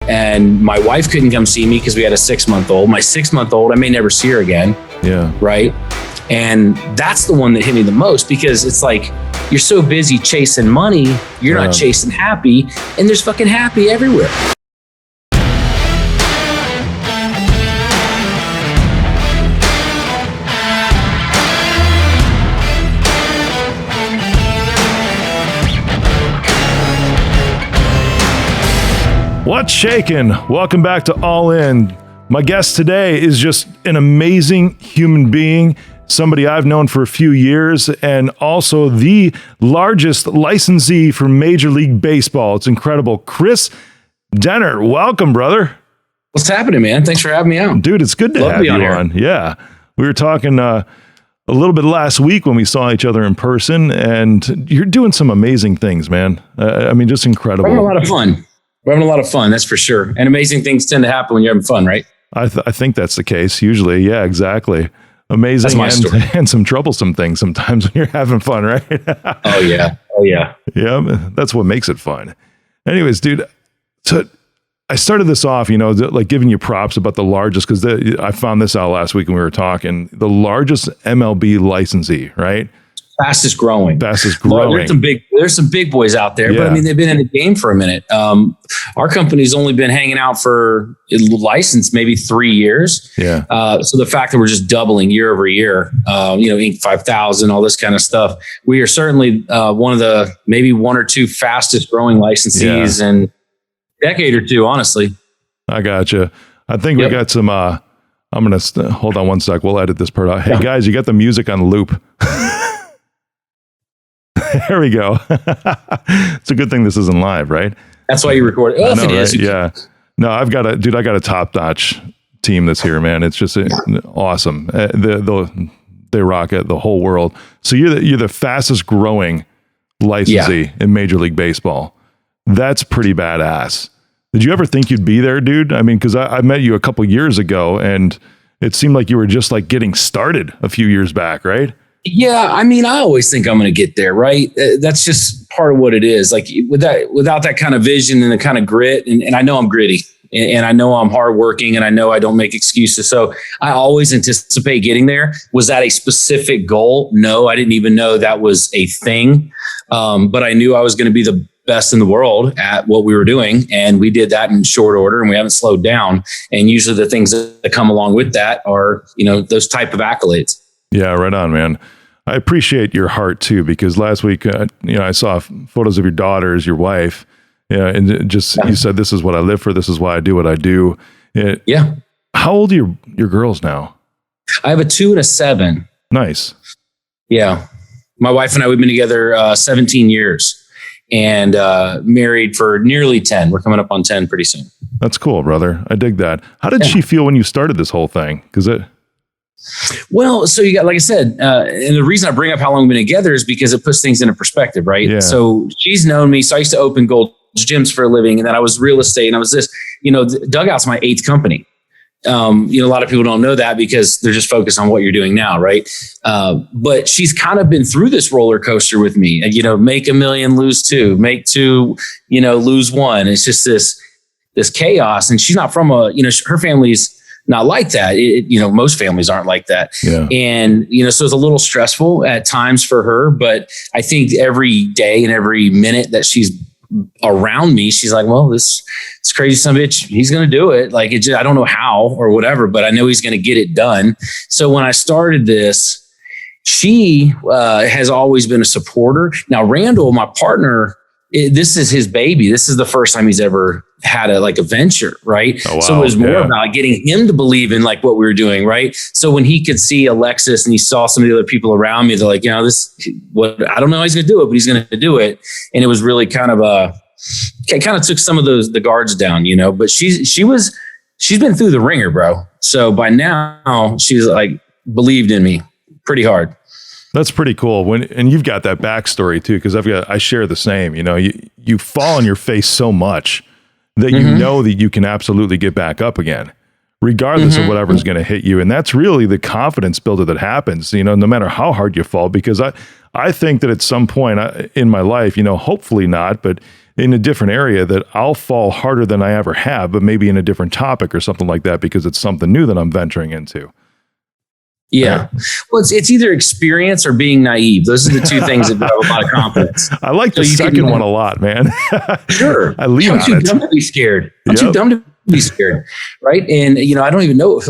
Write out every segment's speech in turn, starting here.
and my wife couldn't come see me because we had a 6-month-old. My 6-month-old, I may never see her again. Yeah. Right. And that's the one that hit me the most, because it's like, you're so busy chasing money, you're not chasing happy, and there's fucking happy everywhere. What's shaking? Welcome back to All In. My guest today is just an amazing human being, somebody I've known for a few years, and also the largest licensee for Major League Baseball. It's incredible. Kris Dehnert, welcome, brother. What's happening, man? Thanks for having me out. Dude, it's good to have you on. Yeah. We were talking a little bit last week when we saw each other in person, and you're doing some amazing things, man. I mean, just incredible. We're having a lot of fun. We're having a lot of fun, that's for sure. And amazing things tend to happen when you're having fun, right? I think that's the case usually. Yeah, exactly. Amazing and some troublesome things sometimes when you're having fun, right? Oh, yeah. Yeah, that's what makes it fun. Anyways, dude, so I started this off, like giving you props about the largest, because I found this out last week when we were talking, the largest MLB licensee, right? Fastest growing. There's some big boys out there, but I mean, they've been in the game for a minute. Our company's only been hanging out for license maybe 3 years. Yeah. So the fact that we're just doubling year over year, Inc. 5000, all this kind of stuff, we are certainly one of the maybe one or two fastest growing licensees in a decade or two, honestly. I gotcha. I think we got some, I'm going to hold on one sec. We'll edit this part out. Hey guys, you got the music on loop. There we go. It's a good thing this isn't live, right? That's why you record it. Well, if it is, yeah. No, I got a top-notch team that's here, man. It's just awesome. They rock it, the whole world. So you're the fastest growing licensee in Major League Baseball. That's pretty badass. Did you ever think you'd be there, dude? I mean, because I met you a couple years ago, and it seemed like you were just like getting started a few years back, right? Yeah, I mean, I always think I'm going to get there, right? That's just part of what it is. Like without that kind of vision and the kind of grit, and I know I'm gritty, and I know I'm hardworking, and I know I don't make excuses. So I always anticipate getting there. Was that a specific goal? No, I didn't even know that was a thing. But I knew I was going to be the best in the world at what we were doing, and we did that in short order, and we haven't slowed down. And usually the things that come along with that are, those type of accolades. Yeah, right on, man. I appreciate your heart too, because last week, I saw photos of your daughters, your wife, and you said, "This is what I live for. This is why I do what I do." Yeah. How old are your girls now? I have a 2 and a 7. Nice. Yeah. My wife and I, we've been together 17 years and married for nearly 10. We're coming up on 10 pretty soon. That's cool, brother. I dig that. How did she feel when you started this whole thing? Well, so you got, like I said, and the reason I bring up how long we've been together is because it puts things into perspective, right? Yeah. So she's known me. So I used to open Gold's gyms for a living, and then I was real estate, and I was this, Dugout's my 8th company. A lot of people don't know that because they're just focused on what you're doing now, right? But she's kind of been through this roller coaster with me. Make $1 million, lose 2, make 2, lose 1. It's just this chaos, and she's not from her family's not like that. Most families aren't like that. Yeah. And, so it's a little stressful at times for her, but I think every day and every minute that she's around me, she's like, well, this crazy son of a bitch, he's going to do it. Like, I don't know how or whatever, but I know he's going to get it done. So when I started this, she has always been a supporter. Now, Randall, my partner, this is his baby. This is the first time he's ever had a venture, right? Oh, wow. So it was more about getting him to believe in like what we were doing, right? So when he could see Alexis and he saw some of the other people around me, they're like, I don't know how he's going to do it, but he's going to do it. And it was really kind of took some of the guards down, but she's been through the ringer, bro. So by now she's like believed in me pretty hard. That's pretty cool. And you've got that backstory too, because I share the same. You fall on your face so much that you know that you can absolutely get back up again, regardless of whatever's going to hit you. And that's really the confidence builder that happens, no matter how hard you fall, because I think that at some point in my life, hopefully not, but in a different area that I'll fall harder than I ever have, but maybe in a different topic or something like that, because it's something new that I'm venturing into. Yeah. Well, it's either experience or being naive. Those are the two things that have a lot of confidence. I like the second one a lot, man. Sure. I lean on it. I'm too dumb to be scared. I'm too dumb to be scared. Right. And, I don't even know.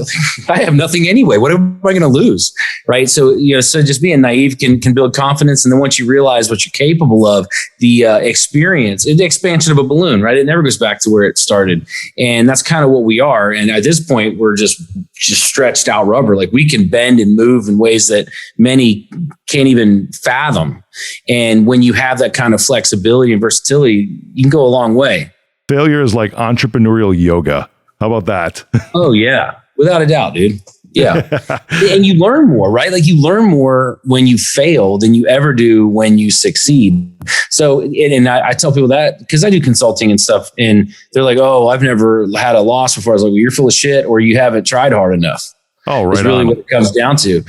I have nothing anyway. What am I going to lose? Right. So, so just being naive can build confidence. And then once you realize what you're capable of, the experience, the expansion of a balloon, right? It never goes back to where it started. And that's kind of what we are. And at this point, we're just stretched out rubber. Like we can bend and move in ways that many can't even fathom. And when you have that kind of flexibility and versatility, you can go a long way. Failure is like entrepreneurial yoga. How about that? Oh, yeah. Without a doubt, dude. Yeah. And you learn more, right? Like you learn more when you fail than you ever do when you succeed. So, and I tell people that because I do consulting and stuff, and they're like, oh, I've never had a loss before. I was like, well, you're full of shit, or you haven't tried hard enough. Oh, right. That's really what it comes down to.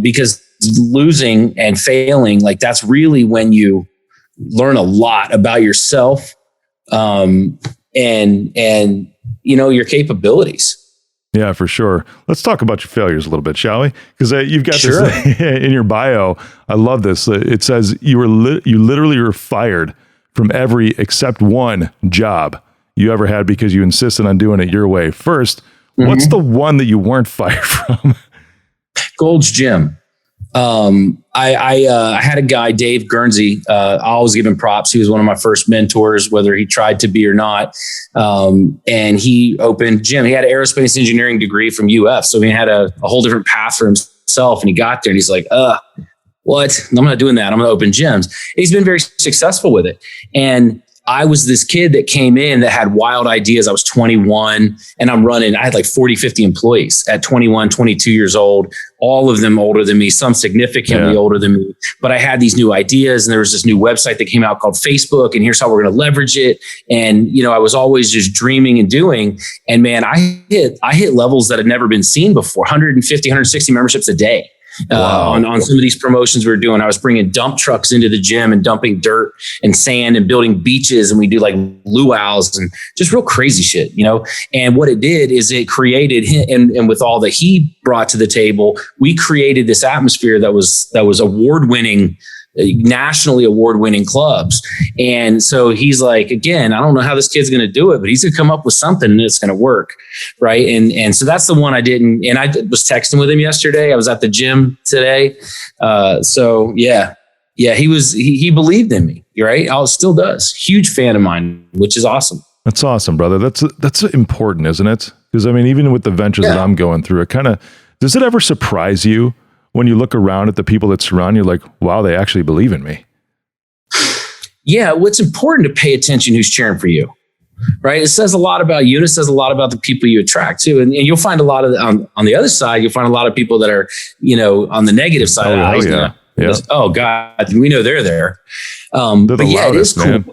Because losing and failing, like that's really when you learn a lot about yourself. And your capabilities. Yeah, for sure. Let's talk about your failures a little bit, shall we? Because you've got Sure. this in your bio. I love this. It says you literally were fired from every except one job you ever had because you insisted on doing it your way. First, what's the one that you weren't fired from? Gold's Gym. I had a guy, Dave Guernsey. I always give him props. He was one of my first mentors, whether he tried to be or not. And he opened a gym. He had an aerospace engineering degree from UF. So he had a whole different path for himself. And he got there and he's like, what? I'm not doing that. I'm going to open gyms. And he's been very successful with it. And I was this kid that came in that had wild ideas. I was 21 and I had like 40, 50 employees at 21, 22 years old, all of them older than me, some significantly older than me. But I had these new ideas, and there was this new website that came out called Facebook, and here's how we're going to leverage it. And, I was always just dreaming and doing. And man, I hit levels that had never been seen before, 150, 160 memberships a day. On some of these promotions we were doing. I was bringing dump trucks into the gym and dumping dirt and sand and building beaches. And we do like luau's and just real crazy shit, And what it did is it created him, and with all that he brought to the table, we created this atmosphere that was award-winning, nationally award-winning clubs. And so he's like, again, I don't know how this kid's going to do it, but he's going to come up with something that's going to work. Right. And so that's the one I didn't. And I was texting with him yesterday. I was at the gym today. He believed in me. Right. Still does. Huge fan of mine, which is awesome. That's awesome, brother. That's important, isn't it? Because even with the ventures that I'm going through, does it ever surprise you when you look around at the people that surround you, like, wow, they actually believe in me? Yeah. What's important to pay attention who's cheering for you, right? It says a lot about you. And it says a lot about the people you attract to. And you'll find a lot of, on the other side, you'll find a lot of people that are, on the negative side. Oh God, we know they're there. They're the loudest, man.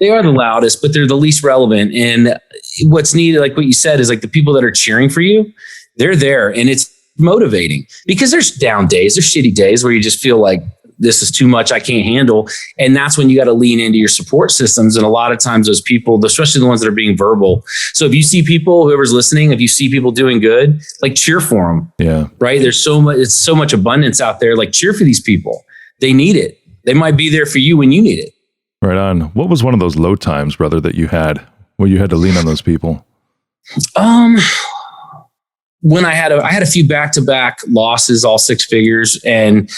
They are the loudest, but they're the least relevant. And what's needed, like what you said, is like the people that are cheering for you, they're there. And it's motivating because there's down days, there's shitty days where you just feel like this is too much, I can't handle. And that's when you got to lean into your support systems. And a lot of times those people, especially the ones that are being verbal. So if you see people, whoever's listening, if you see people doing good, like cheer for them. Yeah. Right. There's it's so much abundance out there. Like cheer for these people. They need it. They might be there for you when you need it. Right on. What was one of those low times, brother, that you had where you had to lean on those people? When I had a few back-to-back losses, all six figures, and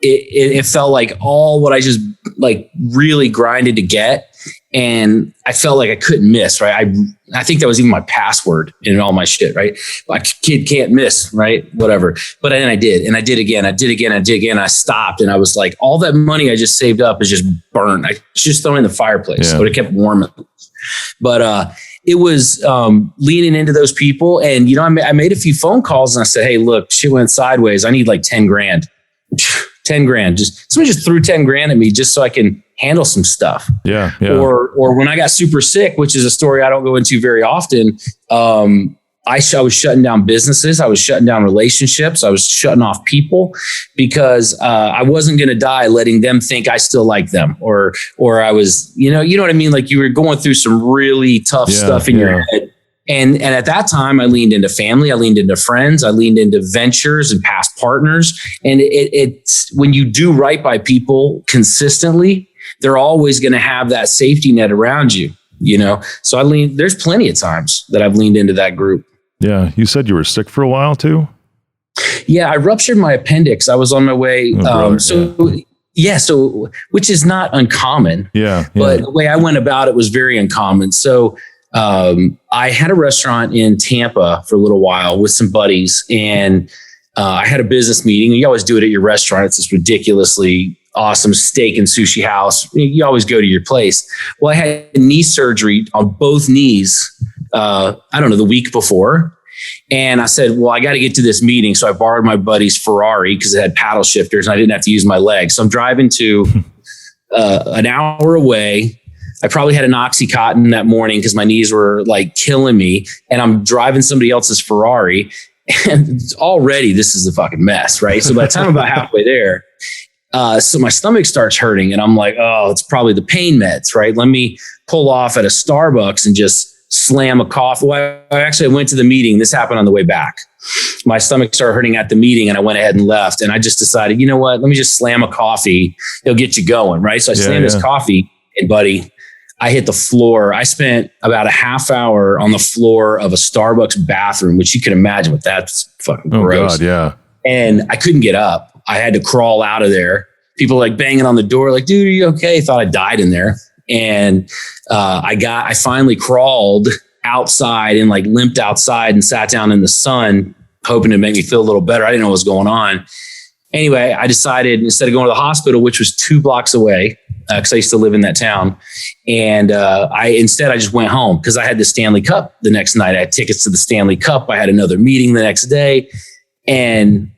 it felt like all what I just like really grinded to get, and I felt like I couldn't miss. Right, I think that was even my password in all my shit. Right, like kid can't miss. Right, whatever. But then I did, and I did again. I stopped, and I was like, all that money I just saved up is just burnt. I just thrown it in the fireplace, but it kept warming. But it was leaning into those people. And, I made a few phone calls and I said, hey, look, shit went sideways. I need like 10 grand. 10 grand. Somebody just threw 10 grand at me just so I can handle some stuff. Yeah. Or when I got super sick, which is a story I don't go into very often, I was shutting down businesses. I was shutting down relationships. I was shutting off people because I wasn't going to die letting them think I still like them, or I was, you know what I mean? Like you were going through some really tough stuff in your head. And at that time, I leaned into family, I leaned into friends, I leaned into ventures and past partners. And it's when you do right by people consistently, they're always going to have that safety net around you, you know? So there's plenty of times that I've leaned into that group. Yeah. You said you were sick for a while too? Yeah. I ruptured my appendix. I was on my way. So which is not uncommon. But the way I went about it was very uncommon. So I had a restaurant in Tampa for a little while with some buddies, and I had a business meeting. You always do it at your restaurant. It's this ridiculously awesome steak and sushi house. You always go to your place. Well, I had knee surgery on both knees, the week before. And I said, well, I got to get to this meeting. So I borrowed my buddy's Ferrari because it had paddle shifters and I didn't have to use my legs. So I'm driving to an hour away. I probably had an Oxycontin that morning because my knees were like killing me, and I'm driving somebody else's Ferrari, and already this is a fucking mess, right? So by the time I'm about halfway there, so my stomach starts hurting, and I'm like, oh, it's probably the pain meds, right? Let me pull off at a Starbucks and just slam a coffee. Well, I went to the meeting. This happened on the way back. My stomach started hurting at the meeting, and I went ahead and left. And I just decided, you know what? Let me just slam a coffee. It'll get you going, right? So I slammed this coffee, and buddy, I hit the floor. I spent about a half hour on the floor of a Starbucks bathroom, which you can imagine what that's fucking gross. God, yeah. And I couldn't get up. I had to crawl out of there. People like banging on the door, like, dude, are you okay? Thought I died in there. And I finally crawled outside and like limped outside and sat down in the sun, hoping to make me feel a little better. I didn't know what was going on. Anyway, I decided instead of going to the hospital, which was 2 blocks away, because I used to live in that town. And I just went home because I had the Stanley Cup the next night. I had tickets to the Stanley Cup. I had another meeting the next day. And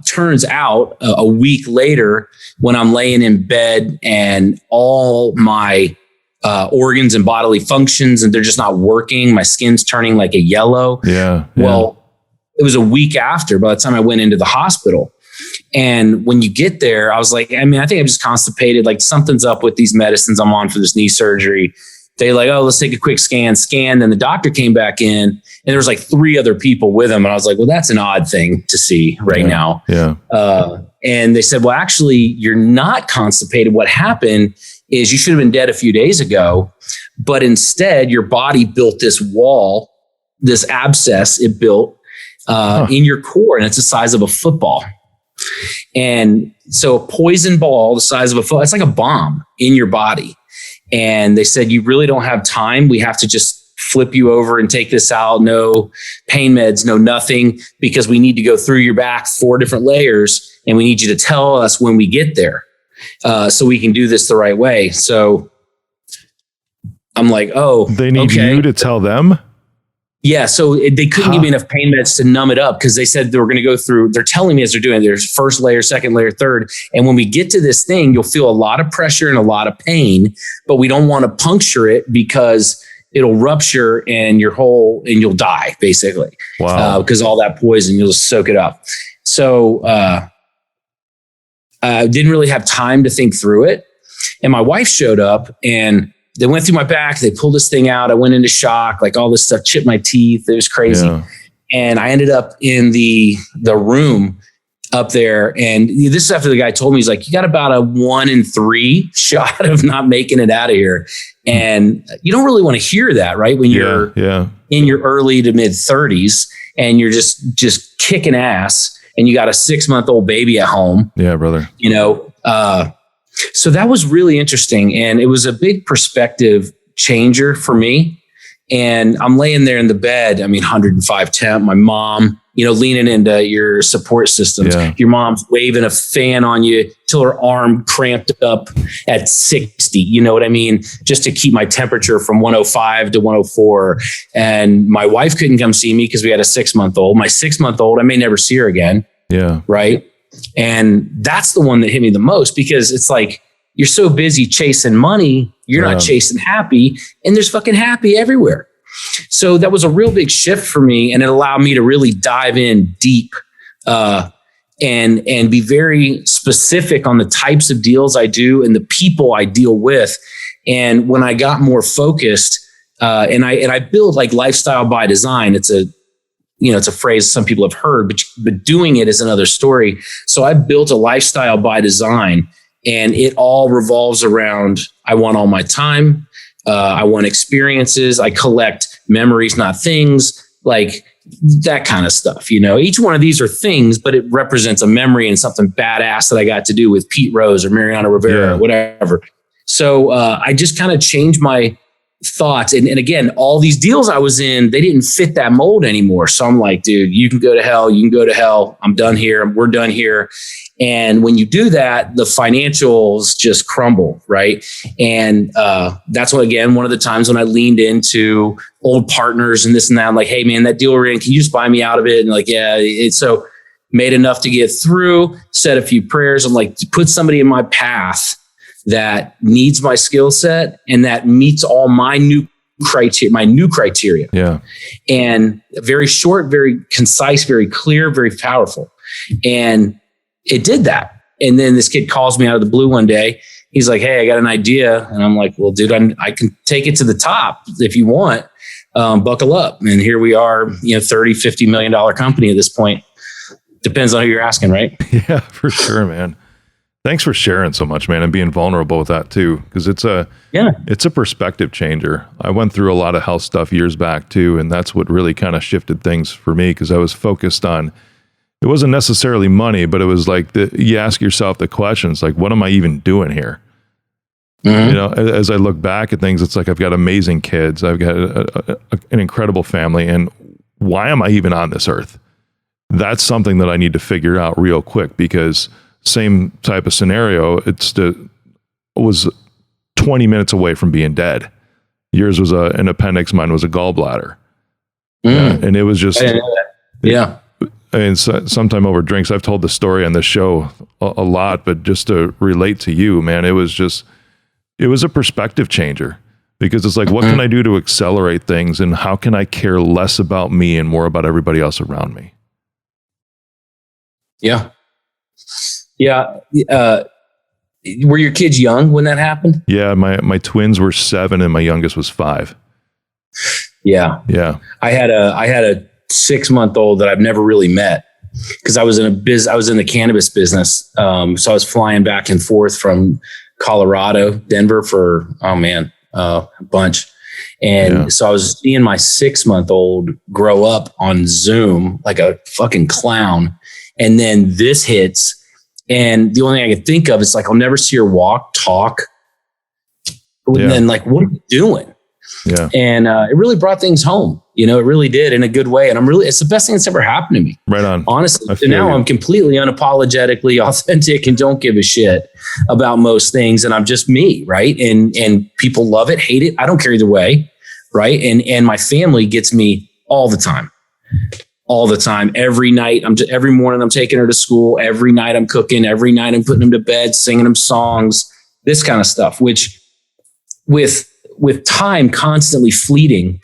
turns out a week later, when I'm laying in bed and all my organs and bodily functions, and they're just not working, my skin's turning like a yellow. Yeah. Well, it was a week after by the time I went into the hospital. And when you get there, I was like, I think I'm just constipated. Like something's up with these medicines I'm on for this knee surgery. They like, oh, let's take a quick scan. Then the doctor came back in, and there was like 3 other people with him. And I was like, well, that's an odd thing to see right now. Yeah. And they said, well, actually, you're not constipated. What happened is you should have been dead a few days ago, but instead your body built this wall, this abscess it built in your core, and it's the size of a football. And so a poison ball the size of a foot, it's like a bomb in your body. And they said, you really don't have time. We have to just flip you over and take this out. No pain meds, no nothing, because we need to go through your back 4 different layers. And we need you to tell us when we get there so we can do this the right way. So I'm like, oh, they need you to tell them. Yeah, so they couldn't give me enough pain meds to numb it up because they said they were going to go through, they're telling me as they're doing it, there's first layer, second layer, third. And when we get to this thing, you'll feel a lot of pressure and a lot of pain, but we don't want to puncture it because it'll rupture and you'll die basically. Wow. Because all that poison, you'll just soak it up. So I didn't really have time to think through it. And my wife showed up and they went through my back. They pulled this thing out. I went into shock, like all this stuff, chipped my teeth. It was crazy. Yeah. And I ended up in the room up there. And this is after the guy told me, he's like, you got about a 1 in 3 shot of not making it out of here. And you don't really want to hear that, right? When you're in your early to mid 30s and you're just kicking ass and you got a 6-month-old baby at home. Yeah, brother. So that was really interesting. And it was a big perspective changer for me. And I'm laying there in the bed, 105 temp, my mom, leaning into your support systems. Yeah. Your mom's waving a fan on you till her arm cramped up at 60. You know what I mean? Just to keep my temperature from 105 to 104. And my wife couldn't come see me because we had a 6-month-old. My 6-month-old, I may never see her again. Yeah. Right. And that's the one that hit me the most because it's like, you're so busy chasing money, you're not chasing happy, and there's fucking happy everywhere. So that was a real big shift for me. And it allowed me to really dive in deep, and be very specific on the types of deals I do and the people I deal with. And when I got more focused, and I build like lifestyle by design, it's a phrase some people have heard, but doing it is another story. So I built a lifestyle by design, and it all revolves around, I want all my time. I want experiences. I collect memories, not things, like that kind of stuff. Each one of these are things, but it represents a memory and something badass that I got to do with Pete Rose or Mariano Rivera or whatever. So I just kind of changed my thoughts. And again, all these deals I was in, they didn't fit that mold anymore. So I'm like, dude, you can go to hell. You can go to hell. I'm done here. We're done here. And when you do that, the financials just crumble, right? And that's what, again, one of the times when I leaned into old partners and this and that. I'm like, hey, man, that deal we're in, can you just buy me out of it? And like, yeah. So made enough to get through, said a few prayers. I'm like, put somebody in my path that needs my skill set and that meets all my new criteria. Yeah. And very short, very concise, very clear, very powerful. And it did that. And then this kid calls me out of the blue one day. He's like, hey, I got an idea. And I'm like, well, dude, I can take it to the top if you want. Buckle up. And here we are, $30, $50 million company at this point. Depends on who you're asking, right? Yeah, for sure, man. Thanks for sharing so much, man, and being vulnerable with that too, because it's a perspective changer. I went through a lot of health stuff years back too, and that's what really kind of shifted things for me, because I was focused on, it wasn't necessarily money, but it was like you ask yourself the questions like, what am I even doing here? Mm-hmm. As I look back at things, it's like I've got amazing kids, I've got an incredible family, and why am I even on this earth? That's something that I need to figure out real quick, because same type of scenario, was 20 minutes away from being dead. Yours was an appendix, mine was a gallbladder. And it was just, yeah. I mean, sometime over drinks, I've told the story on this show a lot, but just to relate to you, man, it was a perspective changer, because it's like, what can I do to accelerate things, and how can I care less about me and more about everybody else around me? Yeah. Yeah. Were your kids young when that happened? Yeah. My twins were 7 and my youngest was 5. Yeah. Yeah. I had a 6-month-old that I've never really met, because I was in the cannabis business. So I was flying back and forth from Colorado, Denver for, a bunch. And so I was seeing my 6-month-old grow up on Zoom like a fucking clown. And then this hits. And the only thing I can think of is like, I'll never see her walk, talk. And then like, what are you doing? Yeah. And it really brought things home. It really did, in a good way. And it's the best thing that's ever happened to me. Right on. Honestly. So now I'm completely unapologetically authentic and don't give a shit about most things. And I'm just me. Right. And people love it, hate it. I don't care either way. Right. And my family gets me all the time. Every night, every morning I'm taking her to school. Every night I'm cooking. Every night I'm putting them to bed, singing them songs, this kind of stuff, which with time constantly fleeting,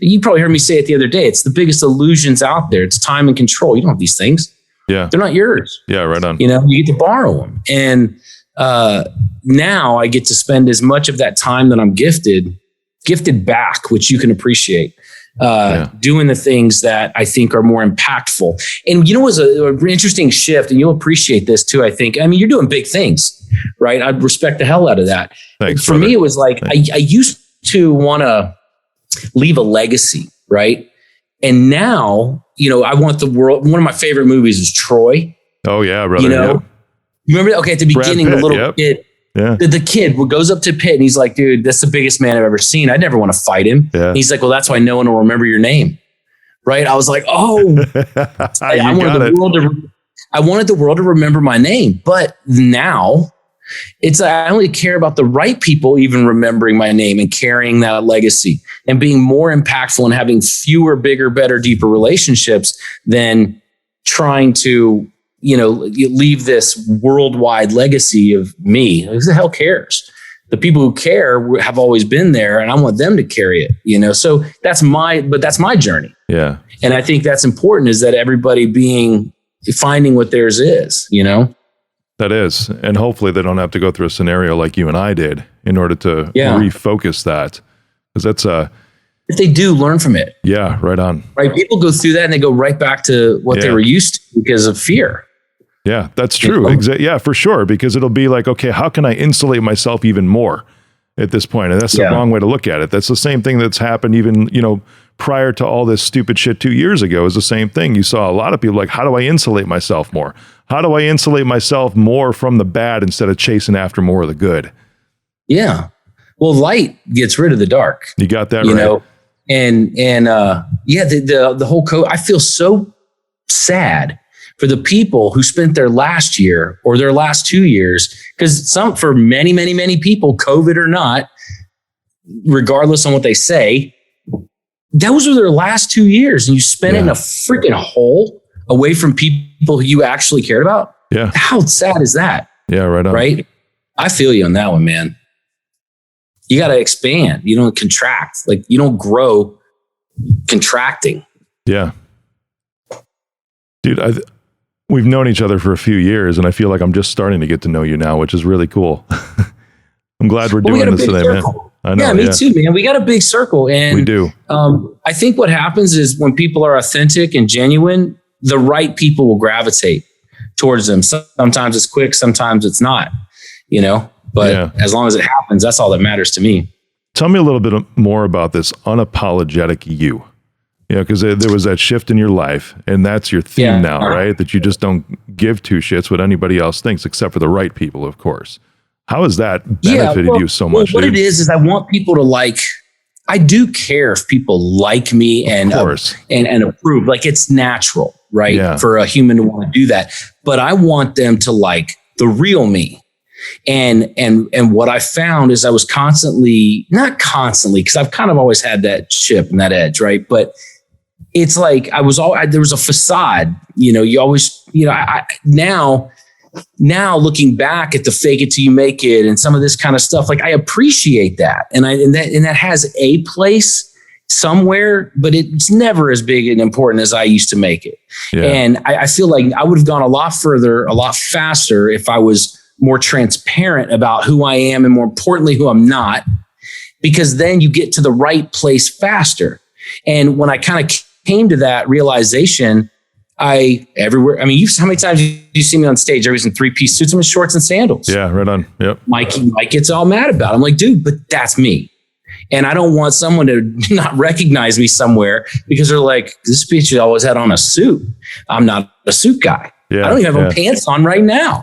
you probably heard me say it the other day. It's the biggest illusions out there. It's time and control. You don't have these things. Yeah. They're not yours. Yeah. Right on. You get to borrow them. And now I get to spend as much of that time that I'm gifted back, which you can appreciate. Doing the things that I think are more impactful. And it was an interesting shift, and you'll appreciate this too, I think. I mean, you're doing big things, right? I respect the hell out of that. Thanks, For me, it was like, I used to want to leave a legacy, right? And now, I want the world. One of my favorite movies is Troy. Oh yeah, brother. You remember? Okay, at the beginning, the little kid. Yeah. The kid goes up to Pitt and he's like, dude, that's the biggest man I've ever seen. I'd never want to fight him. Yeah. He's like, well, that's why no one will remember your name. Right. I was like, oh, I wanted the world to remember my name. But now I only care about the right people even remembering my name and carrying that legacy and being more impactful and having fewer, bigger, better, deeper relationships than trying to you leave this worldwide legacy of me. Who the hell cares? The people who care have always been there, and I want them to carry it, So that's my journey. Yeah. And I think that's important, is that everybody finding what theirs is, That is. And hopefully they don't have to go through a scenario like you and I did in order to refocus that. Because that's if they do, learn from it. Yeah, right on. Right. People go through that and they go right back to what they were used to because of fear. Yeah, that's true. Yeah, for sure. Because it'll be like, okay, how can I insulate myself even more at this point? And that's the wrong way to look at it. That's the same thing that's happened even, prior to all this stupid shit 2 years ago is the same thing. You saw a lot of people like, how do I insulate myself more? How do I insulate myself more from the bad instead of chasing after more of the good? Yeah. Well, light gets rid of the dark. You got that right. The whole code, I feel so sad for the people who spent their last year or their last 2 years, because for many, many, many people, COVID or not, regardless on what they say, those were their last 2 years, and you spent it in a freaking hole away from people who you actually cared about. Yeah. How sad is that? Yeah, right on. Right? I feel you on that one, man. You got to expand. You don't contract. Like, you don't grow contracting. Yeah. Dude, we've known each other for a few years, and I feel like I'm just starting to get to know you now, which is really cool. I'm glad we're doing this today, man. I know, me too, man. We got a big circle, and we do. I think what happens is when people are authentic and genuine, the right people will gravitate towards them. Sometimes it's quick, sometimes it's not, but as long as it happens, that's all that matters to me. Tell me a little bit more about this unapologetic you. Because there was that shift in your life, and that's your theme now, right? That you just don't give two shits what anybody else thinks, except for the right people, of course. How has that benefited you so much? What it is I want people to I do care if people like me and approve. Like, it's natural, right? Yeah. For a human to want to do that. But I want them to like the real me. And what I found is I was not constantly, because I've kind of always had that chip and that edge, right? But it's like there was a facade, you always, now looking back at the fake it till you make it and some of this kind of stuff, like, I appreciate that. And that has a place somewhere, but it's never as big and important as I used to make it. Yeah. And I feel like I would have gone a lot further, a lot faster if I was more transparent about who I am and, more importantly, who I'm not, because then you get to the right place faster. And when I kind of came to that realization, how many times you see me on stage? Everybody's in 3-piece suits, I'm in shorts and sandals. Yeah, right on. Yep. Mike gets all mad about it. I'm like, dude, but that's me. And I don't want someone to not recognize me somewhere because they're like, this bitch always had on a suit. I'm not a suit guy. Yeah, I don't even have pants on right now.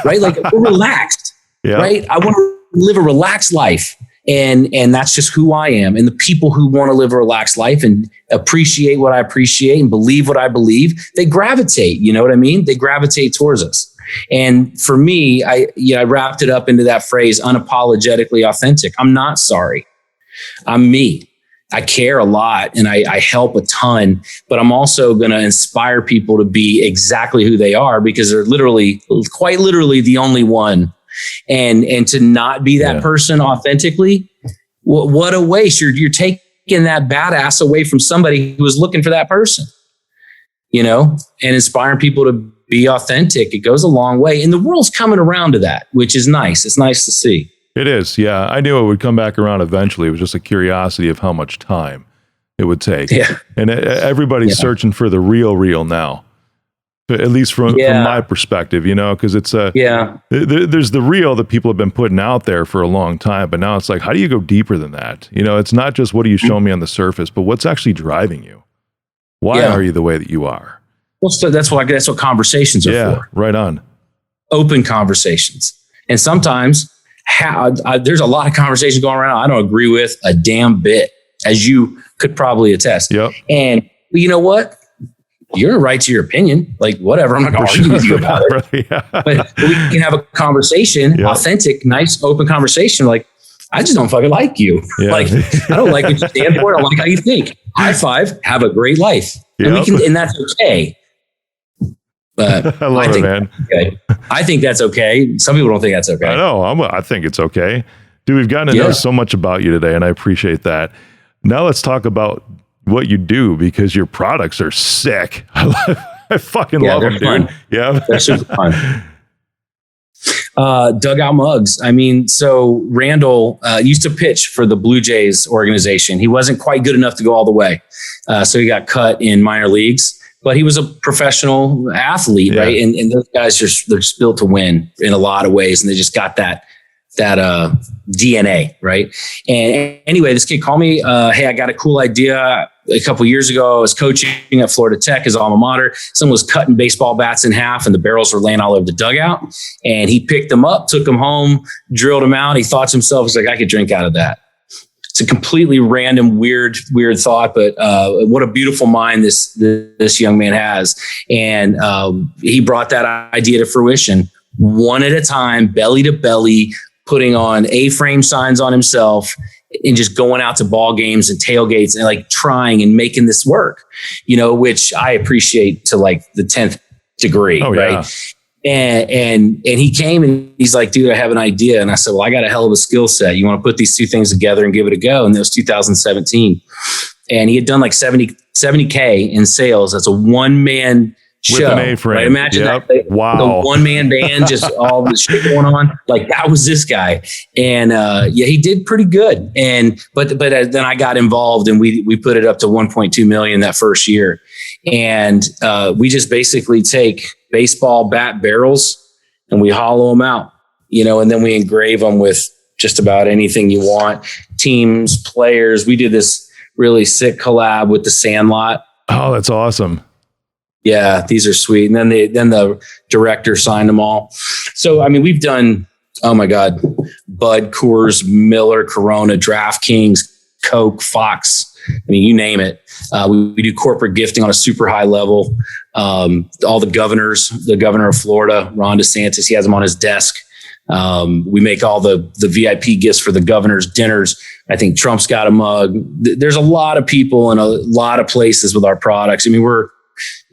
Right? Like, we're relaxed. Yeah. Right? I want to live a relaxed life. And that's just who I am. And the people who want to live a relaxed life and appreciate what I appreciate and believe what I believe, they gravitate. You know what I mean? They gravitate towards us. And for me, I wrapped it up into that phrase, unapologetically authentic. I'm not sorry. I'm me. I care a lot and I help a ton, but I'm also going to inspire people to be exactly who they are, because they're quite literally the only one. And to not be that person authentically, what a waste. You're taking that badass away from somebody who was looking for that person, and inspiring people to be authentic. It goes a long way, and the world's coming around to that, which is nice. It's nice to see. It is. Yeah. I knew it would come back around eventually. It was just a curiosity of how much time it would take. Yeah. And everybody's searching for the real now. At least from my perspective, because it's there's the real that people have been putting out there for a long time, but now it's like, how do you go deeper than that? It's not just what are you showing me on the surface, but what's actually driving you? Why are you the way that you are? Well, so that's what conversations are for. Right on. Open conversations. And sometimes there's a lot of conversations going around I don't agree with a damn bit, as you could probably attest. Yep. And you know what? You're right to your opinion, like whatever. I'm not going to argue with you about it. But we can have a conversation, authentic, nice, open conversation. Like, I just don't fucking like you. Yeah. Like, I don't like what you stand for. I don't like how you think. High five. Have a great life. Yep. And that's okay. But I think that's okay. Some people don't think that's okay. I know. I think it's okay. Dude, we've gotten to know so much about you today, and I appreciate that. Now let's talk about what you do, because your products are sick. I fucking love them, dude. Yeah. They're super fun. Dugout mugs. I mean, so Randall used to pitch for the Blue Jays organization. He wasn't quite good enough to go all the way. So he got cut in minor leagues, but he was a professional athlete, right? And those guys they're just built to win in a lot of ways. And they just got that DNA, right? And anyway, this kid called me, hey, I got a cool idea. A couple of years ago, I was coaching at Florida Tech, his alma mater. Someone was cutting baseball bats in half and the barrels were laying all over the dugout. And he picked them up, took them home, drilled them out. He thought to himself, he's like, I could drink out of that. It's a completely random, weird thought, but what a beautiful mind this young man has. And he brought that idea to fruition, one at a time, belly to belly, putting on A-frame signs on himself and just going out to ball games and tailgates and like trying and making this work, which I appreciate to like the 10th degree. Oh, right. Yeah. And he came and he's like, dude, I have an idea. And I said, well, I got a hell of a skill set. You want to put these two things together and give it a go? And it was 2017. And he had done like 70K in sales. That's a one-man show. With an A-frame. Right? Imagine that. Wow. The one-man band, just all the shit going on. Like that was this guy. And he did pretty good. And but then I got involved and we put it up to 1.2 million that first year. And we just basically take baseball bat barrels and we hollow them out, and then we engrave them with just about anything you want. Teams, players. We did this really sick collab with the Sandlot. Oh, that's awesome. Yeah, these are sweet. And then the director signed them all. So, I mean, we've done, oh my God, Bud, Coors, Miller, Corona, DraftKings, Coke, Fox. I mean, you name it. We do corporate gifting on a super high level. All the governors, the governor of Florida, Ron DeSantis, he has them on his desk. We make all the VIP gifts for the governor's dinners. I think Trump's got a mug. There's a lot of people in a lot of places with our products. I mean, we're,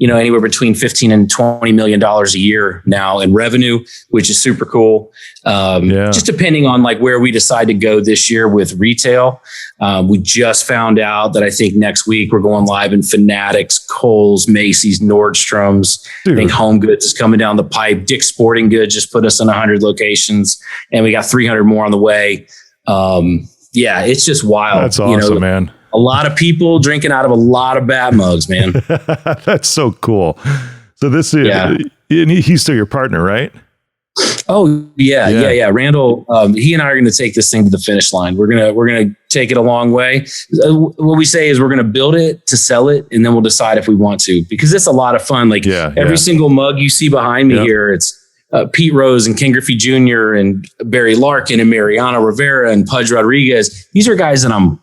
anywhere between $15 and $20 million a year now in revenue, which is super cool. Just depending on like where we decide to go this year with retail. We just found out that I think next week we're going live in Fanatics, Kohl's, Macy's, Nordstrom's. Dude. I think Home Goods is coming down the pipe. Dick's Sporting Goods just put us in 100 locations and we got 300 more on the way. It's just wild. That's awesome, man. A lot of people drinking out of a lot of bat mugs, man. That's so cool. So this is, he's still your partner, right? Oh yeah. Randall, he and I are going to take this thing to the finish line. We're going to take it a long way. What we say is we're going to build it to sell it. And then we'll decide if we want to, because it's a lot of fun. Like every single mug you see behind me here, it's Pete Rose and Ken Griffey Jr. and Barry Larkin and Mariano Rivera and Pudge Rodriguez. These are guys that I'm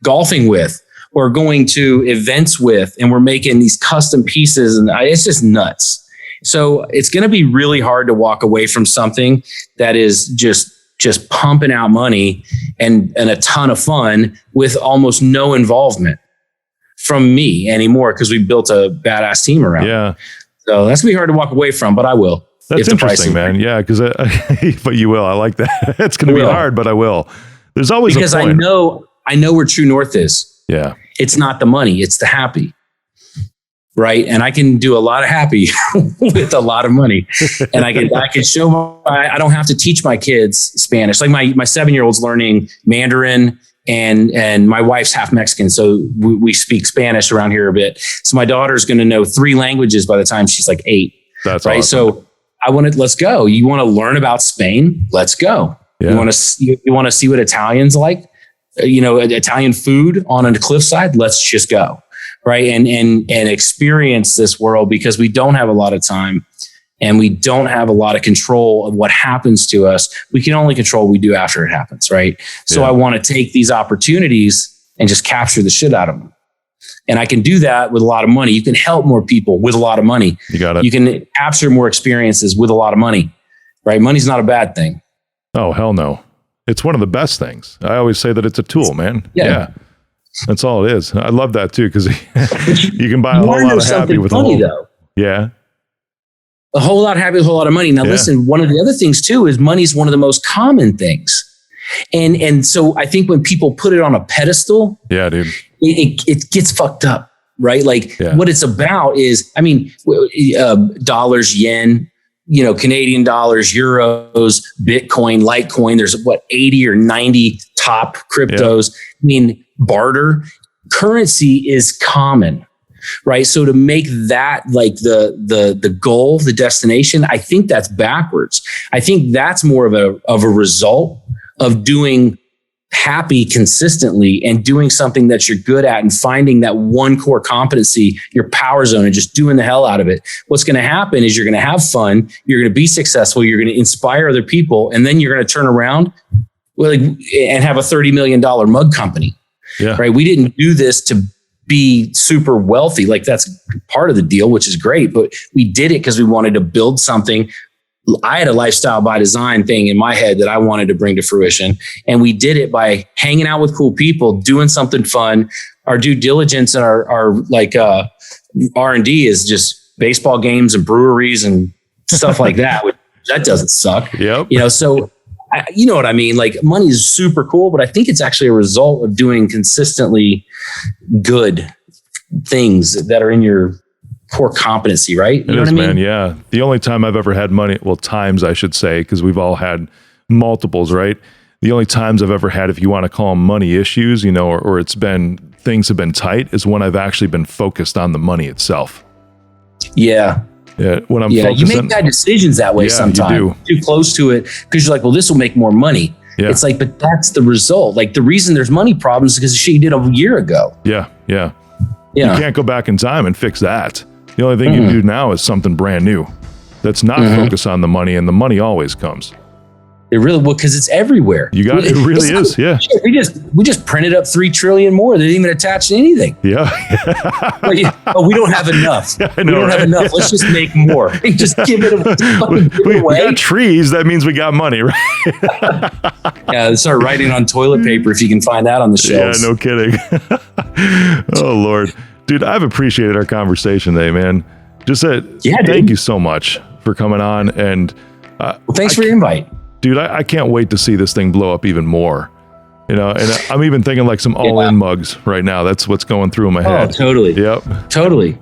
golfing with or going to events with, and we're making these custom pieces, and it's just nuts. So it's going to be really hard to walk away from something that is just pumping out money and a ton of fun with almost no involvement from me anymore, because we built a badass team around. Yeah. So that's going to be hard to walk away from, but I will. That's interesting, man. Yeah, because but you will. I like that. It's going to be hard, but I will. There's always because a point. I know where true north is. Yeah. It's not the money, it's the happy. Right. And I can do a lot of happy with a lot of money. And I can show I don't have to teach my kids Spanish. Like my 7-year-old's learning Mandarin and my wife's half Mexican. So we speak Spanish around here a bit. So my daughter's going to know 3 languages by the time she's like 8. That's right. Awesome. So let's go. You want to learn about Spain? Let's go. Yeah. You want to see what Italian's like? Italian food on a cliffside, let's just go. Right. And experience this world, because we don't have a lot of time and we don't have a lot of control of what happens to us. We can only control what we do after it happens. Right. So I want to take these opportunities and just capture the shit out of them. And I can do that with a lot of money. You can help more people with a lot of money. You got it. You can capture more experiences with a lot of money. Right. Money's not a bad thing. Oh, hell no. It's one of the best things. I always say that it's a tool, man. Yeah. That's all it is. I love that too, because you can buy a whole lot of happy with money, though. Yeah. A whole lot of happy with a whole lot of money. Now, listen, one of the other things too is money is one of the most common things. And so I think when people put it on a pedestal, yeah, dude, it gets fucked up, right? Like what it's about is, I mean, dollars, yen, Canadian dollars, euros, Bitcoin, Litecoin. There's 80 or 90 top cryptos. Yeah. I mean, barter currency is common, right? So to make that like the goal, the destination, I think that's backwards. I think that's more of a result of doing happy consistently and doing something that you're good at and finding that one core competency, your power zone, and just doing the hell out of it. What's going to happen is you're going to have fun. You're going to be successful. You're going to inspire other people. And then you're going to turn around and have a $30 million mug company. Yeah. Right. We didn't do this to be super wealthy. Like that's part of the deal, which is great, but we did it because we wanted to build something. I had a lifestyle by design thing in my head that I wanted to bring to fruition. And we did it by hanging out with cool people, doing something fun. Our due diligence and our like R&D is just baseball games and breweries and stuff like that. That doesn't suck. Yep. So you know what I mean? Like money is super cool, but I think it's actually a result of doing consistently good things that are in your core competency, right? You know what I mean? Man, yeah. The only time I've ever had money, well, times I should say, because we've all had multiples, right? The only times I've ever had, if you want to call them money issues, or it's been, things have been tight, is when I've actually been focused on the money itself. Yeah. Yeah. When I'm focused, you make bad decisions that way sometimes. You do. Too close to it because you're like, well, this will make more money. Yeah. It's like, but that's the result. Like the reason there's money problems is because of shit you did a year ago. Yeah. Yeah. You can't go back in time and fix that. The only thing you do now is something brand new that's not focused on the money, and the money always comes. It really will, because it's everywhere. It really is. Yeah. Shit, we just printed up 3 trillion more. They didn't even attach to anything. Yeah. We don't have enough. Yeah, I know, we don't have enough. Let's just make more. Just give it away. We got trees. That means we got money, right? Yeah. Start writing on toilet paper if you can find that on the shelves. Yeah. No kidding. Oh Lord. Dude, I've appreciated our conversation today, man. Thank you so much for coming on. And thanks for your invite. Dude, I can't wait to see this thing blow up even more. And I'm even thinking like some all-in mugs right now. That's what's going through my head. Oh, totally. Yep. Totally.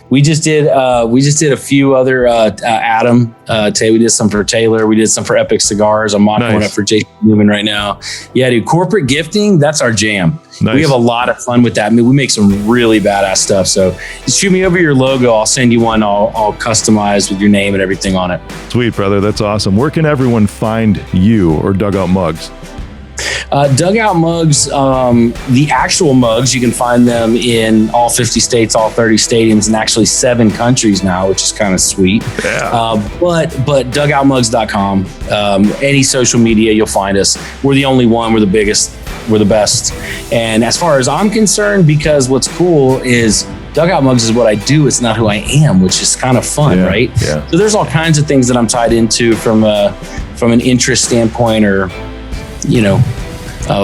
We just did a few other Adam. We did some for Taylor. We did some for Epic Cigars. I'm mocking one up for Jason Newman right now. Yeah, dude. Corporate gifting, that's our jam. Nice. We have a lot of fun with that. I mean, we make some really badass stuff. So just shoot me over your logo. I'll send you one all customized with your name and everything on it. Sweet, brother. That's awesome. Where can everyone find you or Dugout Mugs? Dugout Mugs, the actual mugs, you can find them in all 50 states, all 30 stadiums, and actually 7 countries now, which is kind of sweet. Yeah. But dugoutmugs.com, any social media, you'll find us. We're the only one. We're the biggest. We're the best. And as far as I'm concerned, because what's cool is Dugout Mugs is what I do. It's not who I am, which is kind of fun, right? Yeah. So there's all kinds of things that I'm tied into from an interest standpoint, or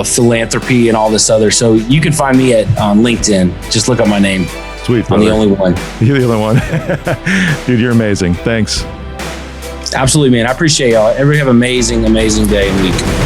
philanthropy and all this other. So you can find me on LinkedIn. Just look up my name. Sweet, brother. I'm the only one. You're the only one. Dude, you're amazing. Thanks. Absolutely, man. I appreciate y'all. Everybody have an amazing, amazing day and week.